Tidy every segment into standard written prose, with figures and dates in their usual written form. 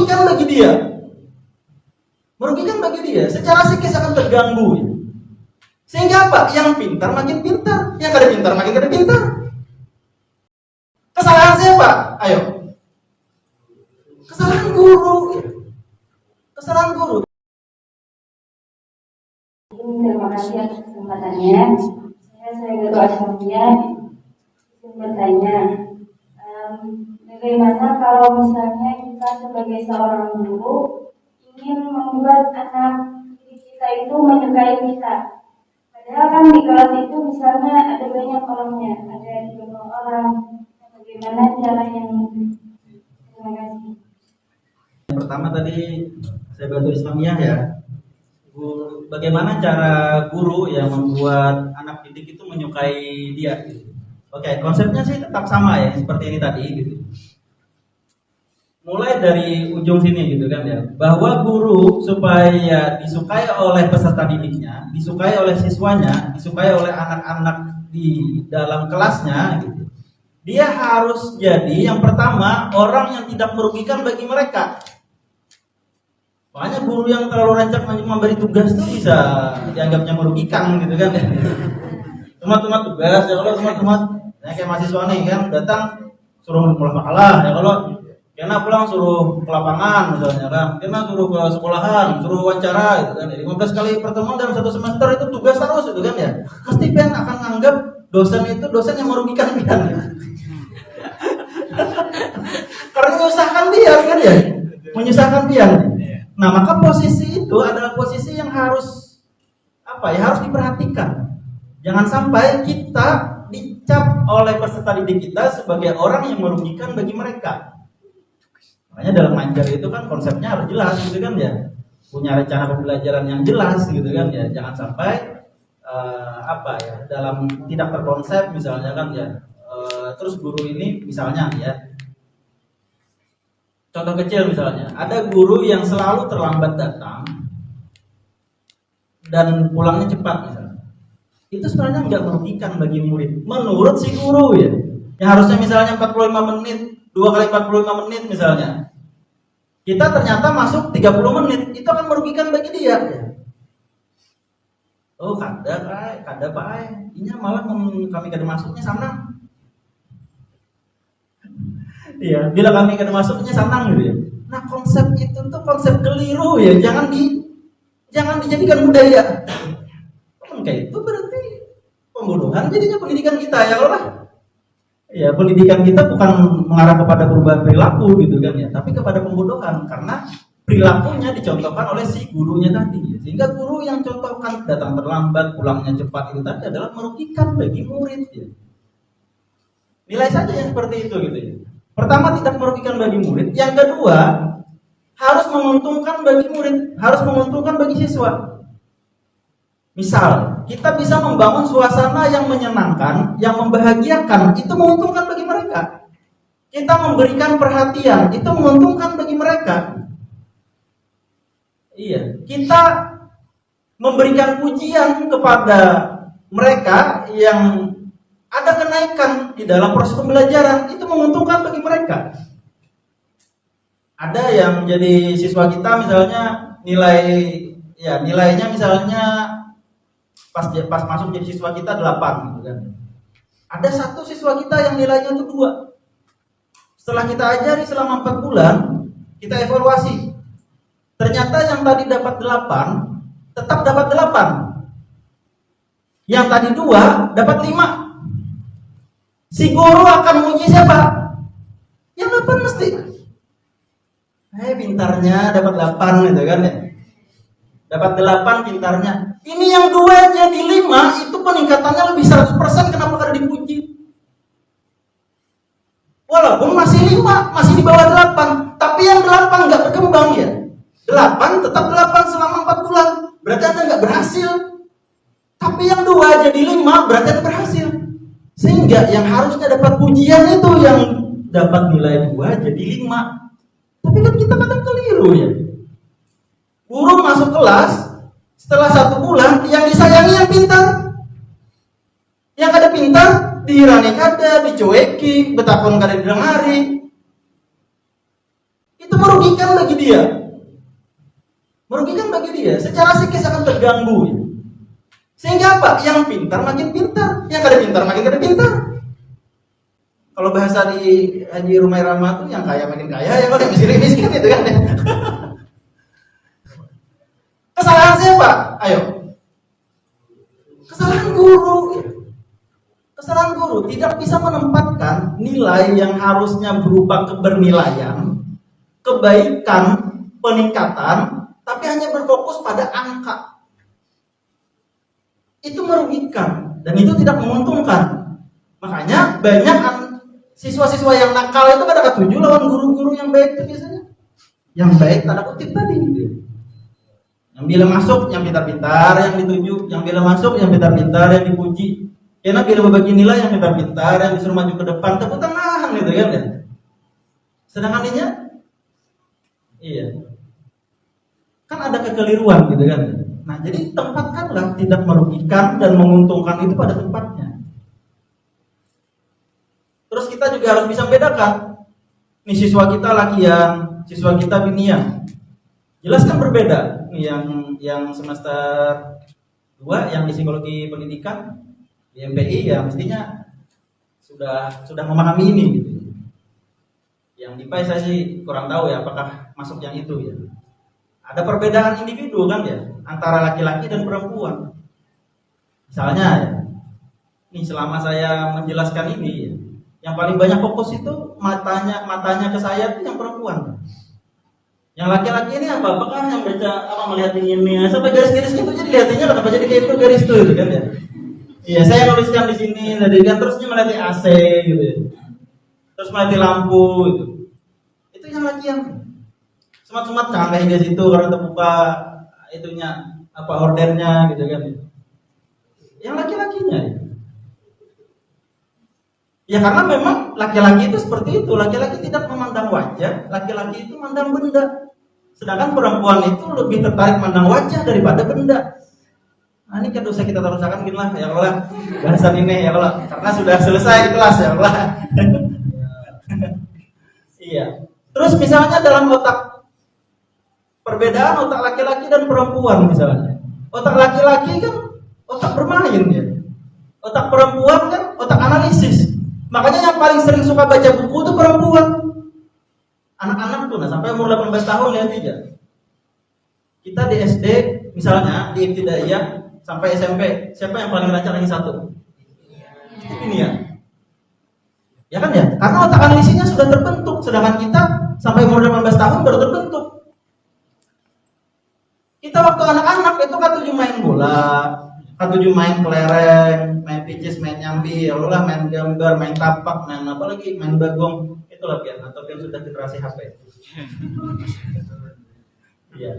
merugikan bagi dia. Merugikan bagi dia, secara psikis akan terganggu. Ya. Sehingga apa? Yang pintar makin pintar, yang kada pintar makin kada pintar. Kesalahan siapa? Ayo. Kesalahan guru. Ya. Kesalahan guru. Terima kasih atas kesempatannya. Saya Guru Asmia bertanya, bagaimana kalau misalnya kita sebagai seorang guru ingin membuat anak didik kita itu menyukai kita? Padahal kan di kelas itu misalnya ada banyak orangnya, ada 30 orang. Bagaimana cara yang? Terima kasih. Yang pertama tadi saya bantu Islamiyah ya. Bagaimana cara guru yang membuat anak didik itu menyukai dia? Oke, konsepnya sih tetap sama ya, seperti ini tadi gitu. Mulai dari ujung sini gitu kan ya, bahwa guru supaya disukai oleh peserta didiknya, disukai oleh siswanya, disukai oleh anak-anak di dalam kelasnya gitu. Dia harus jadi yang pertama orang yang tidak merugikan bagi mereka. Makanya guru yang terlalu rancak memberi tugas itu bisa dianggapnya merugikan gitu kan. Cuma tugas ya, kalau cuma ya kayak mahasiswa nih kan datang suruh mulai makalah ya, kalau kena pulang suruh ke lapangan misalnya kan, kena suruh ke sekolahan, suruh wawancara gitu kan. 15 kali pertemuan dalam satu semester itu tugas terus itu kan ya. Pasti Pian akan menganggap dosen itu dosen yang merugikan Pian. Karena menyusahkan dia kan ya, menyusahkan Pian. Nah, maka posisi itu adalah posisi yang harus harus diperhatikan. Jangan sampai kita dicap oleh peserta didik kita sebagai orang yang merugikan bagi mereka. Makanya dalam mengajar itu kan konsepnya harus jelas gitu kan ya. Punya rencana pembelajaran yang jelas gitu kan ya. Jangan sampai dalam tidak terkonsep misalnya kan ya. Terus guru ini misalnya ya, contoh kecil misalnya, ada guru yang selalu terlambat datang dan pulangnya cepat misalnya. Itu sebenarnya nggak merugikan bagi murid. Menurut si guru ya, yang harusnya misalnya 45 menit, 2 kali 45 menit misalnya. Kita ternyata masuk 30 menit, itu akan merugikan bagi dia. Oh, kada pak, ini malah kami kada masuknya sana. Iya, bila kami kada masuknya sanang gitu ya. Nah, konsep itu tuh konsep keliru ya. Jangan dijadikan budaya. Kayak itu berarti pembodohan jadinya pendidikan kita ya kalau lah. Ya, pendidikan kita bukan mengarah kepada perubahan perilaku gitu kan ya, tapi kepada pembodohan karena perilakunya dicontohkan oleh si gurunya tadi. Sehingga guru yang contohkan datang terlambat, pulangnya cepat itu tadi adalah merugikan bagi murid ya. Nilai saja yang seperti itu gitu ya. Pertama, tidak merugikan bagi murid. Yang kedua, harus menguntungkan bagi murid, harus menguntungkan bagi siswa. Misal, kita bisa membangun suasana yang menyenangkan, yang membahagiakan, itu menguntungkan bagi mereka. Kita memberikan perhatian, itu menguntungkan bagi mereka. Iya, kita memberikan pujian kepada mereka yang ada kenaikan di dalam proses pembelajaran, itu menguntungkan bagi mereka. Ada yang jadi siswa kita misalnya nilainya misalnya pas masuk jadi siswa kita 8 gitu kan. Ada satu siswa kita yang nilainya itu 2. Setelah kita ajari selama 4 bulan, kita evaluasi. Ternyata yang tadi dapat 8 tetap dapat 8. Yang tadi 2 dapat 5. Si guru akan muji siapa? Yang 8 mesti. Pintarnya dapat 8 gitu kan ya. Dapat 8 pintarnya. Ini yang 2 jadi 5, itu peningkatannya lebih 100%, kenapa kada dipuji? Walaupun masih 5, masih di bawah 8, tapi yang 8 nggak berkembang ya. 8 tetap 8 selama 4 bulan. Berarti Anda nggak berhasil. Tapi yang 2 jadi 5, berarti Anda berhasil. Sehingga yang harusnya dapat pujian itu yang dapat nilai 2 jadi 5. Tapi kan kita kadang keliru ya. Guru masuk kelas, setelah 1 bulan, yang disayangi yang pintar. Yang kada pintar, dihirani kada, dicueki, betapun kada didengari. itu merugikan bagi dia. Merugikan bagi dia. Secara psikis akan terganggu. Ya. Sehingga apa? Yang pintar makin pintar, yang kada pintar makin kada pintar. Kalau bahasa di Haji Rumai Rama tuh yang kaya makin kaya, yang kalau yang miskin itu kan. Kesalahan siapa? Ayo. Kesalahan guru. Kesalahan guru tidak bisa menempatkan nilai yang harusnya berupa kebernilaian, kebaikan, peningkatan, tapi hanya berfokus pada angka. Itu merugikan dan itu tidak menguntungkan. Makanya banyak siswa-siswa yang nakal itu pada ketujuh lawan guru-guru yang baik itu biasanya. Yang baik tanda kutip tadi gitu. Yang bila masuk yang pintar-pintar yang dituju, yang bila masuk yang pintar-pintar yang dipuji. Karena bila berbagi nilai yang pintar-pintar yang disuruh maju ke depan tepuk tangan gitu kan ya. Sedangkan dia iya. Kan ada kekeliruan gitu kan. Nah, jadi tempatkanlah tidak merugikan dan menguntungkan itu pada tempatnya. Terus kita juga harus bisa membedakan. Nih siswa kita lakian, siswa kita binian. Jelas kan berbeda. Nih yang semester 2 yang di psikologi pendidikan, di MPI ya mestinya sudah memahami ini gitu. Yang di PAI saya sih kurang tahu ya apakah masuk yang itu ya. Ada perbedaan individu kan ya antara laki-laki dan perempuan. Misalnya ya, nih selama saya menjelaskan ini ya, yang paling banyak fokus itu matanya ke saya itu yang perempuan. Yang laki-laki ini apa? Apakah yang baca apa melihat ini sampai garis-garis gitu jadi lihatnya kenapa jadi kayak itu garis itu gitu kan ya. Iya, saya nuliskan di sini tadi kan terusnya melihat AC gitu ya. Terus melihat lampu gitu. Itu yang lakian. Semat-semat jangan kayak garis itu karena terbuka itunya apa ordernya gitu kan. Yang laki-lakinya ya. Ya karena memang laki-laki itu seperti itu, laki-laki tidak memandang wajah, laki-laki itu memandang benda. Sedangkan perempuan itu lebih tertarik memandang wajah daripada benda. Nah ini kan dosa kita terusakan gini lah, ya Allah bahasan ini ya Allah, karena sudah selesai kelas ya Allah. Iya. Terus misalnya dalam otak perbedaan otak laki-laki dan perempuan misalnya. Otak laki-laki kan otak bermain ya. Otak perempuan kan otak analisis. Makanya yang paling sering suka baca buku itu perempuan. Anak-anak tuh, nah sampai umur 18 tahun lihat aja. Kita di SD misalnya di ibtidaiyah sampai SMP, siapa yang paling lancar lagi satu? Ini ya. Ya kan ya? Karena otak analisisnya sudah terbentuk, sedangkan kita sampai umur 18 tahun baru terbentuk. Kita waktu anak-anak itu katuju main bola, katuju main kelereng, main pitches, main nyambi, ya Allah main gambar, main tapak, main apa lagi, main bagong, itulah pian atau yang sudah generasi HP. Iya.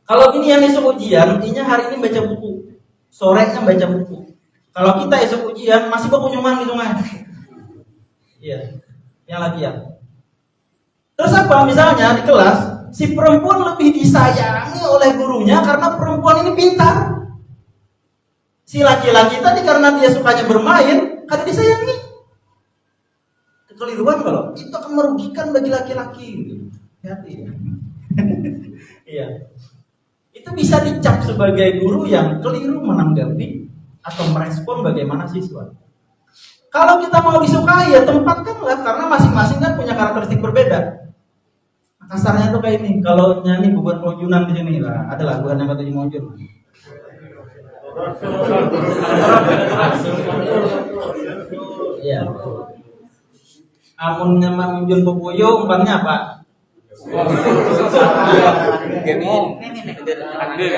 Kalau ini yang esok ujian, ini hari ini baca buku, sorenya baca buku. Kalau kita esok ujian masih berkunjungan di sungai. Iya, yang lagi ya. Terus apa? Misalnya di kelas, si perempuan lebih disayangi oleh gurunya karena perempuan ini pintar. Si laki-laki tadi karena dia sukanya bermain, kada disayangi. Kekeliruan kalau itu akan merugikan bagi laki-laki. Hati ya. Iya. Itu bisa dicap sebagai guru yang keliru menanggapi atau merespon bagaimana siswa. Kalau kita mau disukai ya tempatkanlah karena masing-masing kan punya karakteristik berbeda. Kasarnya tuh kayak ini, kalau nyanyi buat Mojunan di sini lah, ada lagu yang kata Mojun. Iya. Amun nyama Mojun Popoyo umpamanya apa?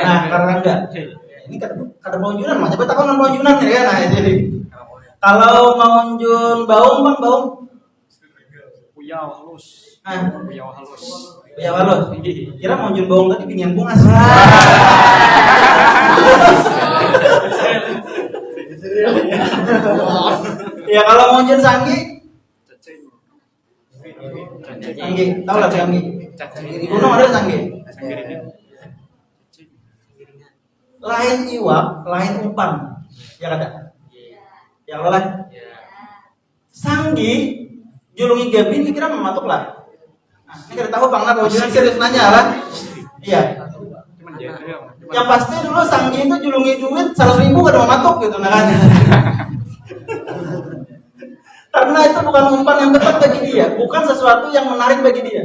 Nah, karena enggak. Ini kada Mojunan, macam betakon Mojunan ya kan? Nah, jadi kalau Monjun baung bang baung. Puyau halus. Puyau halus. Puyau halus. Kira Monjun baung tadi pingin bungas. Ya kalau Monjun Sanggi. Sanggi, tahu lah Sanggi. Gunung ada Sanggi. Lain iwak, lain umpan. Ya ada. Ya Allah. Sanggi julungi Gabin kira mematuk lah. Nah, ini kita tahu Bang Nap, jangan serius nanya lah. Iya. Cuman jadi Yang pasti dulu Sanggi itu julungi duit 100.000 ke rumah matuk gitu, nah kan. Karena itu bukan umpan yang tepat bagi dia, bukan sesuatu yang menarik bagi dia.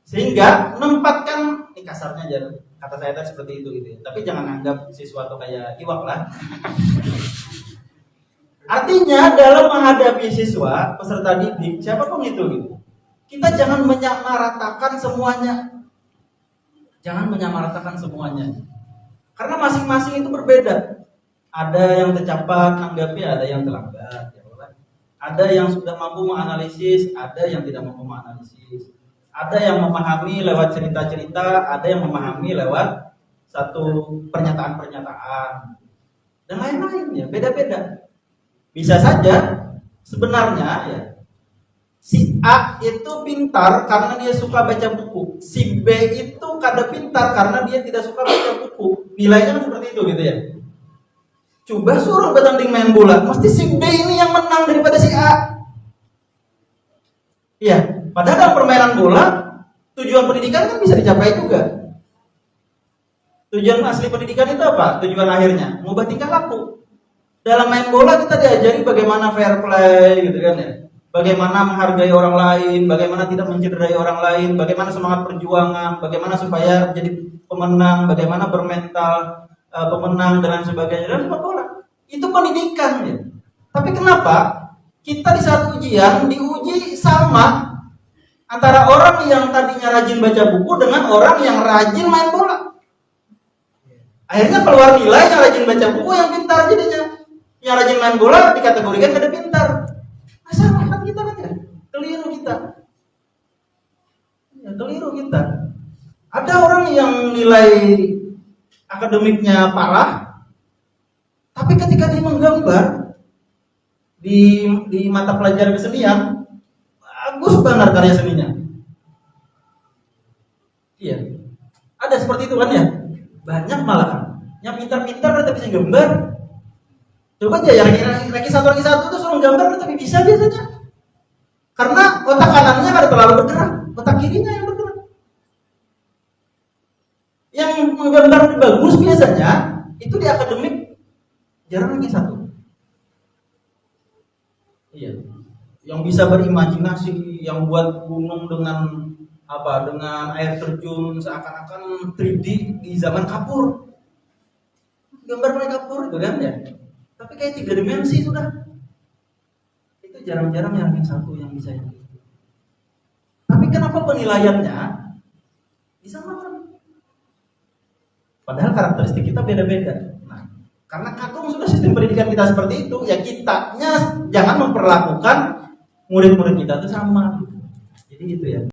Sehingga menempatkan, ini kasarnya aja, kata saya tadi seperti itu gitu ya. Tapi jangan anggap sesuatu kayak iwak lah. Artinya dalam menghadapi siswa, peserta didik, siapapun itu gitu. Kita jangan menyamaratakan semuanya. Jangan menyamaratakan semuanya. Karena masing-masing itu berbeda. Ada yang tercepat menanggapi, ada yang terlambat. Ada yang sudah mampu menganalisis, ada yang tidak mampu menganalisis. Ada yang memahami lewat cerita-cerita, ada yang memahami lewat satu pernyataan-pernyataan. Dan lain-lain ya, beda-beda. Bisa saja sebenarnya ya, si A itu pintar karena dia suka baca buku. Si B itu kada pintar karena dia tidak suka baca buku. Nilainya kan seperti itu gitu ya. Coba suruh bertanding main bola, mesti si B ini yang menang daripada si A. Iya, padahal dalam permainan bola tujuan pendidikan kan bisa dicapai juga. Tujuan asli pendidikan itu apa? Tujuan akhirnya mengubah tingkah laku. Dalam main bola kita diajari bagaimana fair play gitu kan ya. Bagaimana menghargai orang lain, bagaimana tidak mencederai orang lain, bagaimana semangat perjuangan, bagaimana supaya menjadi pemenang, bagaimana bermental pemenang dan lain sebagainya dalam sepak bola. Itu pendidikan ya. Tapi kenapa kita di saat ujian diuji sama antara orang yang tadinya rajin baca buku dengan orang yang rajin main bola. Akhirnya keluar nilai yang rajin baca buku yang pintar jadinya. Yang rajin main bola dikategorikan kada pintar. Masalah kan kita kan ya. Keliru kita. Ya, keliru kita. Ada orang yang nilai akademiknya parah, tapi ketika dia menggambar di mata pelajaran kesenian, bagus banget karya seninya. Iya, ada seperti itu kan ya, banyak malahan. Yang pintar-pintar tapi bisa gambar. Coba aja yang lagi satu itu suruh gambar tapi bisa biasanya, karena otak kanannya kada terlalu bergerak, otak kirinya yang bergerak. Yang menggambar bagus biasanya itu di akademik jarang lagi satu. Iya. Yang bisa berimajinasi, yang buat gunung dengan apa? Dengan air terjun seakan-akan 3D di zaman kapur. Gambar pakai kapur itu kan ya. Tapi kayak 3 dimensi sudah. Itu jarang-jarang yang satu yang bisa yang itu. Tapi kenapa penilaiannya bisa sama? Padahal karakteristik kita beda-beda. Nah, karena kagum sudah sistem pendidikan kita seperti itu, ya kitanya jangan memperlakukan murid-murid kita itu sama. Jadi gitu ya.